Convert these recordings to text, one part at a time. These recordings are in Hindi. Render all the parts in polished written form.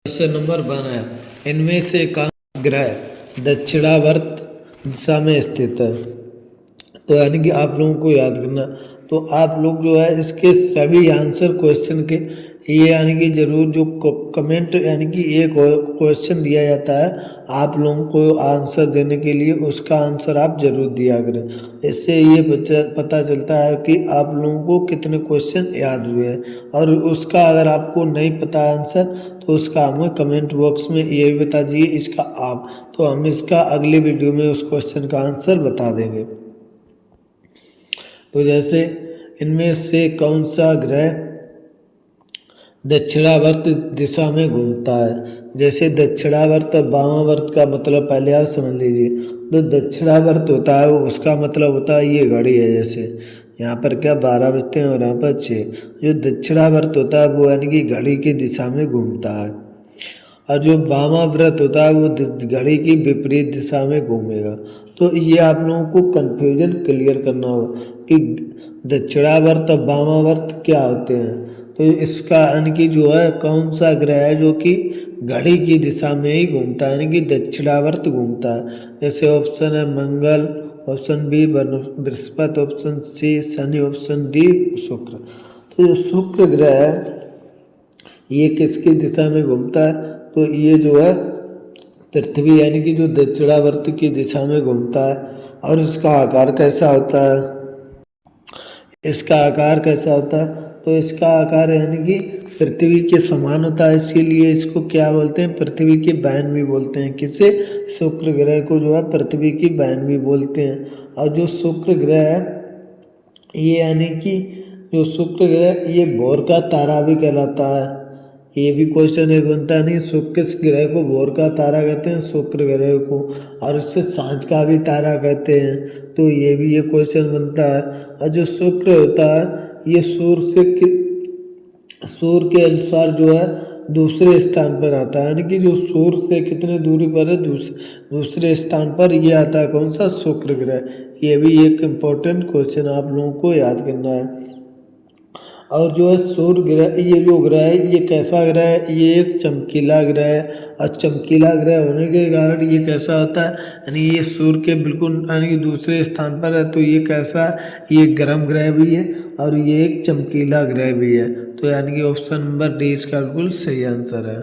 क्वेश्चन नंबर 1 है, इनमें से कौन सा ग्रह दक्षिणावर्त दिशा में स्थित है। तो यानी कि आप लोगों को याद करना, तो आप लोग जो है इसके सभी आंसर क्वेश्चन के ये यानी कि जरूर जो कमेंट यानी कि एक क्वेश्चन दिया जाता है आप लोगों को आंसर देने के लिए, उसका आंसर आप जरूर दिया करें। इससे ये पता चलता है कि आप लोगों को कितने क्वेश्चन याद हुए हैं, और उसका अगर आपको नहीं पता आंसर तो उसका हमें कमेंट बॉक्स में ये भी बता दीजिए इसका आप, तो हम इसका अगले वीडियो में उस क्वेश्चन का आंसर बता देंगे। तो जैसे इनमें से कौन सा ग्रह दक्षिणावर्त दिशा में घूमता है। जैसे दक्षिणावर्त वामावर्त का मतलब पहले आप समझ लीजिए। तो दक्षिणावर्त होता है उसका मतलब होता है ये घड़ी है, जैसे यहाँ पर क्या 12 बजते हैं और यहाँ पर 6। जो दक्षिणावर्त होता है वो यानी कि घड़ी की दिशा में घूमता है, और जो वामाव्रत होता है वो घड़ी की विपरीत दिशा में घूमेगा। तो ये आप लोगों को कन्फ्यूजन क्लियर करना होगा कि दक्षिणावर्त और वामावर्त क्या होते हैं। तो इसका यानी कि जो है कौन सा ग्रह है जो कि घड़ी की दिशा में ही घूमता है, यानी कि दक्षिणावर्त घूमता है। जैसे ऑप्शन है Mangal, option B Brihaspati, option C Shani, option D Shukra. तो जो शुक्र ग्रह है ये किसकी दिशा में घूमता है, तो ये जो है पृथ्वी यानी कि जो दक्षिणावर्त की दिशा में घूमता है। और इसका आकार कैसा होता है, इसका आकार कैसा होता है, तो इसका आकार यानी कि पृथ्वी के समान होता है, इसीलिए इसको क्या बोलते हैं, पृथ्वी की बहन भी बोलते हैं। किसे, शुक्र ग्रह को जो है पृथ्वी की बहन भी बोलते हैं। और जो शुक्र ग्रह है ये यानी कि जो शुक्र ग्रह ये भोर का तारा भी कहलाता है। ये भी क्वेश्चन एक बनता नहीं, शुक्र किस ग्रह को भोर का तारा कहते हैं, शुक्र ग्रह को, और इससे सांझ का भी तारा कहते हैं। तो ये भी ये क्वेश्चन बनता है। और जो शुक्र होता है ये सूर्य के अनुसार जो है दूसरे स्थान पर आता है, यानी कि जो सूर्य से कितने दूरी पर है दूसरे स्थान पर ये आता है कौन सा, शुक्र ग्रह। ये भी एक इम्पोर्टेंट क्वेश्चन आप लोगों को याद करना है। और जो है सूर्य ग्रह, ये जो ग्रह है ये कैसा ग्रह है, ये एक चमकीला ग्रह है। और चमकीला ग्रह होने के कारण ये कैसा होता है, यानी ये सूर्य के बिल्कुल यानी कि दूसरे स्थान पर है। तो ये कैसा है, ये गर्म ग्रह भी है और ये एक चमकीला ग्रह भी है। तो यानी कि ऑप्शन नंबर डी इसका बिल्कुल सही आंसर है।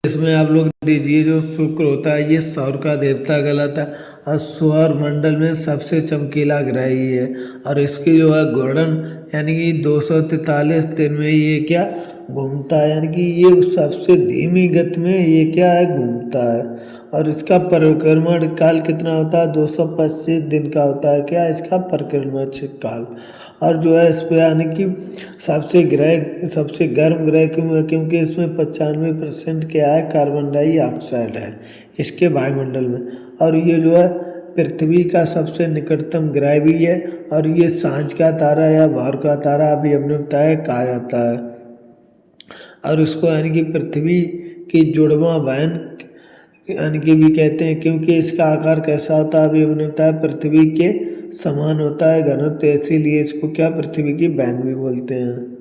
इसमें आप लोग दीजिए जो शुक्र होता है ये सौर का देवता कहलाता है, और सौर मंडल में सबसे चमकीला ग्रह ही है। और इसकी जो है घूर्णन यानी कि 243 दिन में ये क्या घूमता है, यानी कि ये सबसे धीमी गति में ये क्या है घूमता है। और इसका परिक्रमण काल कितना होता है, 225 दिन का होता है क्या इसका परिक्रमण काल। और जो है इस पर यानी कि सबसे गर्म ग्रह क्यों है, क्योंकि इसमें 95% क्या है, कार्बन डाइऑक्साइड है इसके वायुमंडल में। और ये जो है पृथ्वी का सबसे निकटतम ग्रह भी है, और ये सांझ का तारा या भोर का तारा अभी हमने बताया कहा जाता है। और इसको यानी कि पृथ्वी की जुड़वां बहन यानी कि भी कहते हैं, क्योंकि इसका आकार कैसा होता है अभी हमने बताया पृथ्वी के समान होता है घनत्व, इसीलिए इसको क्या पृथ्वी की बहन भी बोलते हैं।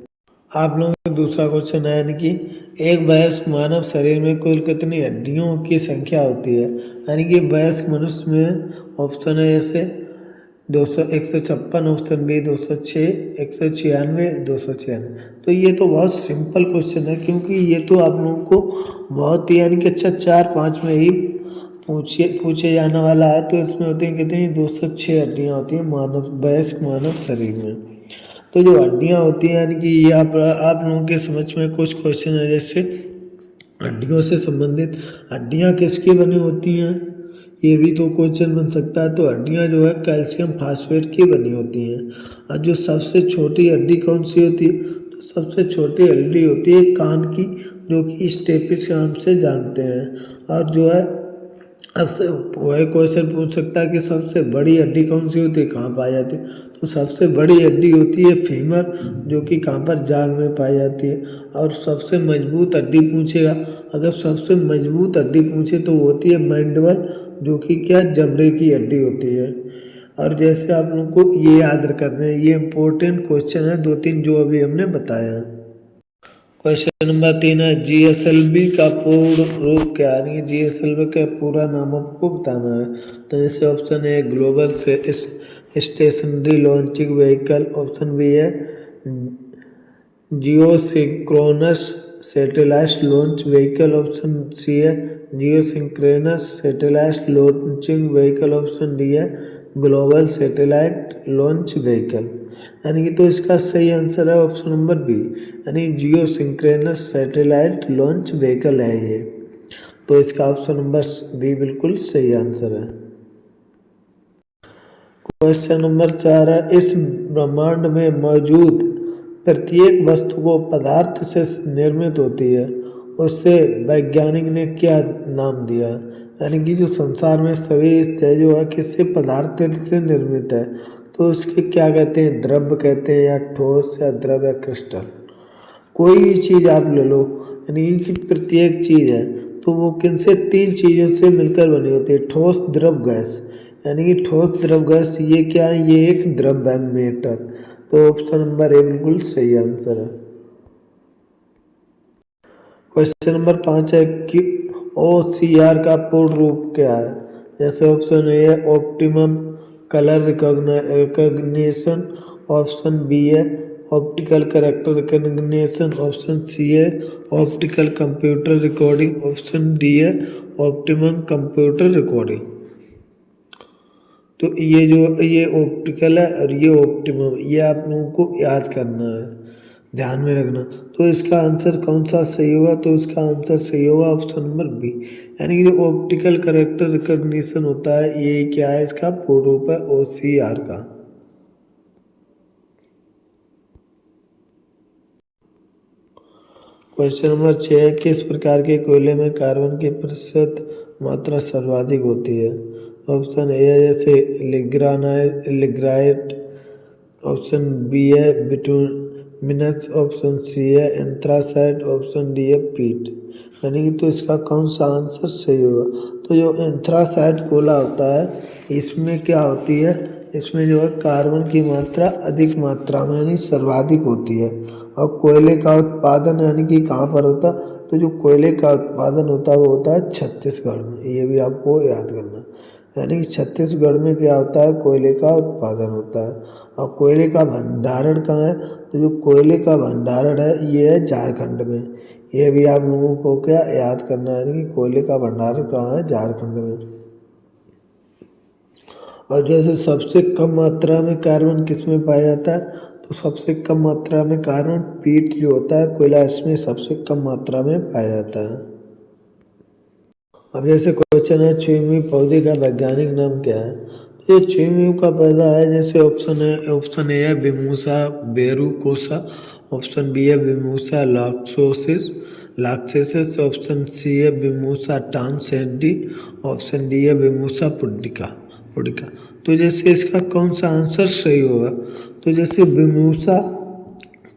आप लोगों का दूसरा क्वेश्चन है, यानी कि एक वयस्क मानव शरीर में कुल कितनी हड्डियों की संख्या होती है। यानी कि वयस्क मनुष्य में ऑप्शन है जैसे 156, ऑप्शन बी 206, 196, 296। तो ये तो बहुत सिंपल क्वेश्चन है, क्योंकि ये तो आप लोगों को बहुत ही यानी कि अच्छा 4-5 में ही पूछे जाने वाला है। तो इसमें होती हैं कितनी, 206 हड्डियाँ होती हैं वयस्क मानव शरीर में। तो जो हड्डियाँ होती हैं यानी कि ये आप लोगों के समझ में कुछ क्वेश्चन है, जैसे हड्डियों से संबंधित हड्डियाँ किसकी बनी होती हैं, ये भी तो क्वेश्चन बन सकता है। तो हड्डियाँ जो है कैल्शियम फास्फेट की बनी होती हैं। और जो सबसे छोटी हड्डी कौन सी होती है, तो सबसे छोटी हड्डी होती है कान की, जो कि स्टेपिस के नाम से जानते हैं। और जो है अब से वह क्वेश्चन पूछ सकता है कि सबसे बड़ी हड्डी कौन सी होती है, कहाँ पाई जाती है। तो सबसे बड़ी हड्डी होती है फीमर, जो कि कहाँ पर, जांघ में पाई जाती है। और सबसे मजबूत हड्डी पूछेगा, अगर सबसे मजबूत हड्डी पूछे तो होती है मैंडिबल, जो कि क्या जबड़े की हड्डी होती है। और जैसे आप लोगों को ये याद करना है, ये इम्पोर्टेंट क्वेश्चन है 2-3 जो अभी हमने बताया है। क्वेश्चन नंबर 3 है जीएसएलवी का पूर्ण रूप क्या है, यानी जीएसएलवी का पूरा नाम आपको बताना है। तो जैसे ऑप्शन ए ग्लोबल से stationary launching vehicle, option B है geosynchronous satellite launch vehicle, option C है geosynchronous satellite launching vehicle, option D है ग्लोबल सैटेलाइट लॉन्च व्हीकल। यानी कि तो इसका सही आंसर है ऑप्शन नंबर बी, यानी जियोसिंक्रोनस सैटेलाइट लॉन्च व्हीकल है ये। तो इसका ऑप्शन नंबर बी बिल्कुल सही आंसर है। क्वेश्चन नंबर 4 है इस ब्रह्मांड में मौजूद प्रत्येक वस्तु को पदार्थ से निर्मित होती है, उससे वैज्ञानिक ने क्या नाम दिया। यानी कि जो संसार में सभी चीज़ जो है किससे पदार्थ से निर्मित है, तो उसके क्या कहते हैं, द्रव्य कहते हैं या ठोस या द्रव या क्रिस्टल। कोई भी चीज़ आप ले लो, यानी कि प्रत्येक चीज़ है तो वो किन से 3 चीज़ों से मिलकर बनी होती है, ठोस द्रव गैस। यानी कि ठोस द्रव गैस ये क्या है, ये एक द्रव्य है मेटर। तो ऑप्शन नंबर ए बिल्कुल सही आंसर है। क्वेश्चन नंबर 5 है कि OCR का पूर्ण रूप क्या है। जैसे ऑप्शन ए है optimum colour recognition, option B है optical character recognition, option C है optical computer recording, option D है ऑप्टिमम कंप्यूटर रिकॉर्डिंग। तो ये ऑप्टिकल है और ये ऑप्टिमम, ये आप लोगों को याद करना है, ध्यान में रखना। तो इसका आंसर कौन सा सही होगा, तो इसका आंसर सही होगा ऑप्शन नंबर बी, यानी कि जो ऑप्टिकल कैरेक्टर रिकॉग्निशन होता है ये क्या है, इसका पूर्ण रूप है OCR का। क्वेश्चन नंबर 6 है किस प्रकार के कोयले में कार्बन की प्रतिशत मात्रा सर्वाधिक होती है। ऑप्शन ए है जैसे लिग्राइट, ऑप्शन बी है बिटुमिनस, ऑप्शन सी है एंथ्रासाइट, ऑप्शन डी है पीट। यानी कि तो इसका कौन सा आंसर सही होगा, तो जो एंथ्रासाइट कोयला होता है इसमें क्या होती है, इसमें जो है कार्बन की मात्रा अधिक मात्रा में यानी सर्वाधिक होती है। और कोयले का उत्पादन यानी कि कहाँ पर होता, तो जो कोयले का उत्पादन होता है वो होता है छत्तीसगढ़ में, ये भी आपको याद करना। यानी कि छत्तीसगढ़ में क्या होता है, कोयले का उत्पादन होता है। और कोयले का भंडारण कहाँ है, तो जो कोयले का भंडारण है ये है झारखंड में। ये भी आप लोगों को क्या याद करना है, यानी कि कोयले का भंडारण कहाँ है, झारखंड में। और जैसे सबसे कम मात्रा में कार्बन किस में पाया जाता है, तो सबसे कम मात्रा में कार्बन पीट जो होता है कोयला, इसमें सबसे कम मात्रा में पाया जाता है। अब जैसे क्वेश्चन है छुई पौधे का वैज्ञानिक नाम क्या है। ये छुई का पौधा है, जैसे ऑप्शन ए है बिमूसा बेरुकोसा, ऑप्शन बी है बिमूसा लाक्सेसिस, ऑप्शन सी है बिमूसा टाउनसेंडी, ऑप्शन डी है बिमूसा पुडिका। तो जैसे इसका कौन सा आंसर सही होगा, तो जैसे बिमूसा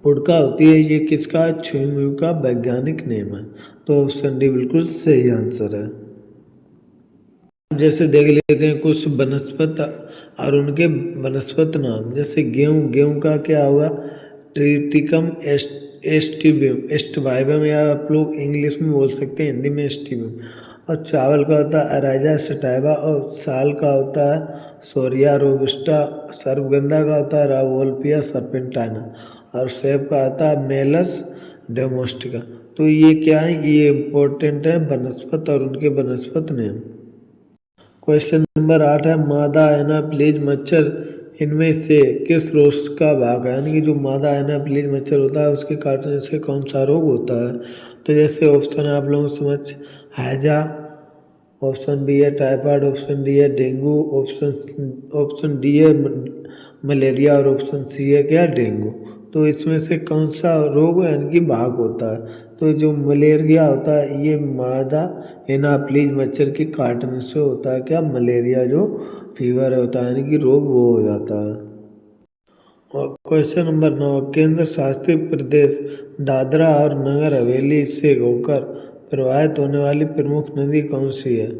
पुडिका होती है ये किसका, छुई का वैज्ञानिक नेम है। तो ऑप्शन डी बिल्कुल सही आंसर है। जैसे देख लेते हैं कुछ वनस्पति और उनके वनस्पति नाम। जैसे गेहूँ का क्या होगा, ट्रिटिकम एस्टिबियम या आप लोग इंग्लिश में बोल सकते हैं, हिंदी में एस्टिबियम। और चावल का होता है अराइजा सटाइवा, और साल का होता है सोरिया रोबस्टा, सर्वगंधा का होता है रावोल्पिया सर्पेंटाइना, और सेब का आता है मेलस डोमेस्टिका। तो ये क्या है, ये इम्पोर्टेंट है वनस्पति और उनके वनस्पति नेम। क्वेश्चन नंबर 8 है मादा एनाप्लीज मच्छर इनमें से किस रोग का भाग है। यानी कि जो मादा एनाप्लीज मच्छर होता है उसके काटने से कौन सा रोग होता है। तो जैसे ऑप्शन है आप लोगों को समझ, हैजा, ऑप्शन बी है टाइफाइड, ऑप्शन डी है डेंगू, ऑप्शन डी है मलेरिया, और ऑप्शन सी है क्या, डेंगू। तो इसमें से कौन सा रोग यानी कि भाग होता है, तो जो मलेरिया होता है ये मादा एनाप्लीज मच्छर के काटने से होता है क्या, मलेरिया जो फीवर होता है यानी कि रोग वो हो जाता है। और क्वेश्चन नंबर 9 केंद्र शासित प्रदेश दादरा और नगर हवेली से होकर प्रवाहित होने वाली प्रमुख नदी कौन सी है।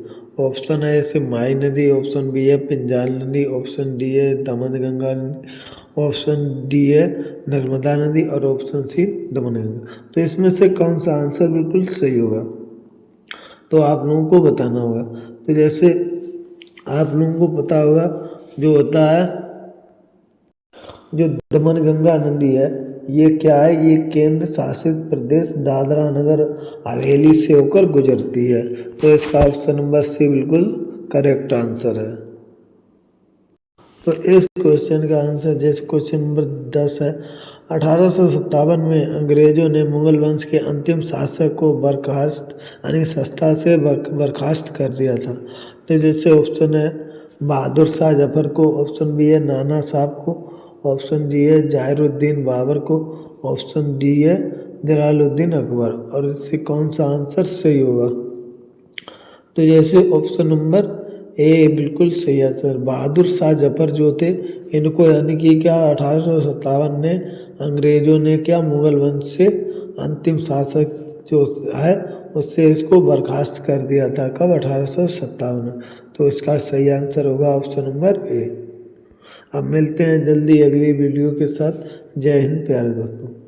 ऑप्शन है जैसे माई नदी, ऑप्शन बी है पिंजाल नदी, ऑप्शन डी है दमनगंगा नदी, ऑप्शन डी है नर्मदा नदी और ऑप्शन सी दमन गंगा। तो इसमें से कौन सा आंसर बिल्कुल सही होगा तो आप लोगों को बताना होगा। तो जैसे आप लोगों को पता होगा जो होता है जो दमन गंगा नदी है ये क्या है, ये केंद्र शासित प्रदेश दादरा नगर हवेली से होकर गुजरती है। तो इसका ऑप्शन नंबर सी बिल्कुल करेक्ट आंसर है। तो इस क्वेश्चन का आंसर जैसे क्वेश्चन नंबर 10 है, 1857 में अंग्रेजों ने मुगल वंश के अंतिम शासक को बर्खास्त यानी सत्ता से बर्खास्त कर दिया था। तो जैसे ऑप्शन है बहादुर शाह जफर को, ऑप्शन बी है नाना साहब को, ऑप्शन डी है जाहिरुद्दीन बाबर को, ऑप्शन डी है जलालुद्दीन अकबर। और इससे कौन सा आंसर सही होगा तो जैसे ऑप्शन नंबर ए बिल्कुल सही आंसर। बहादुर शाह जफर जो थे इनको यानी कि क्या 1857 ने अंग्रेजों ने क्या मुगल वंश से अंतिम शासक जो है उससे इसको बर्खास्त कर दिया था। कब? 1857 में। तो इसका सही आंसर होगा ऑप्शन नंबर ए। अब मिलते हैं जल्दी अगली वीडियो के साथ। जय हिंद प्यारे दोस्तों।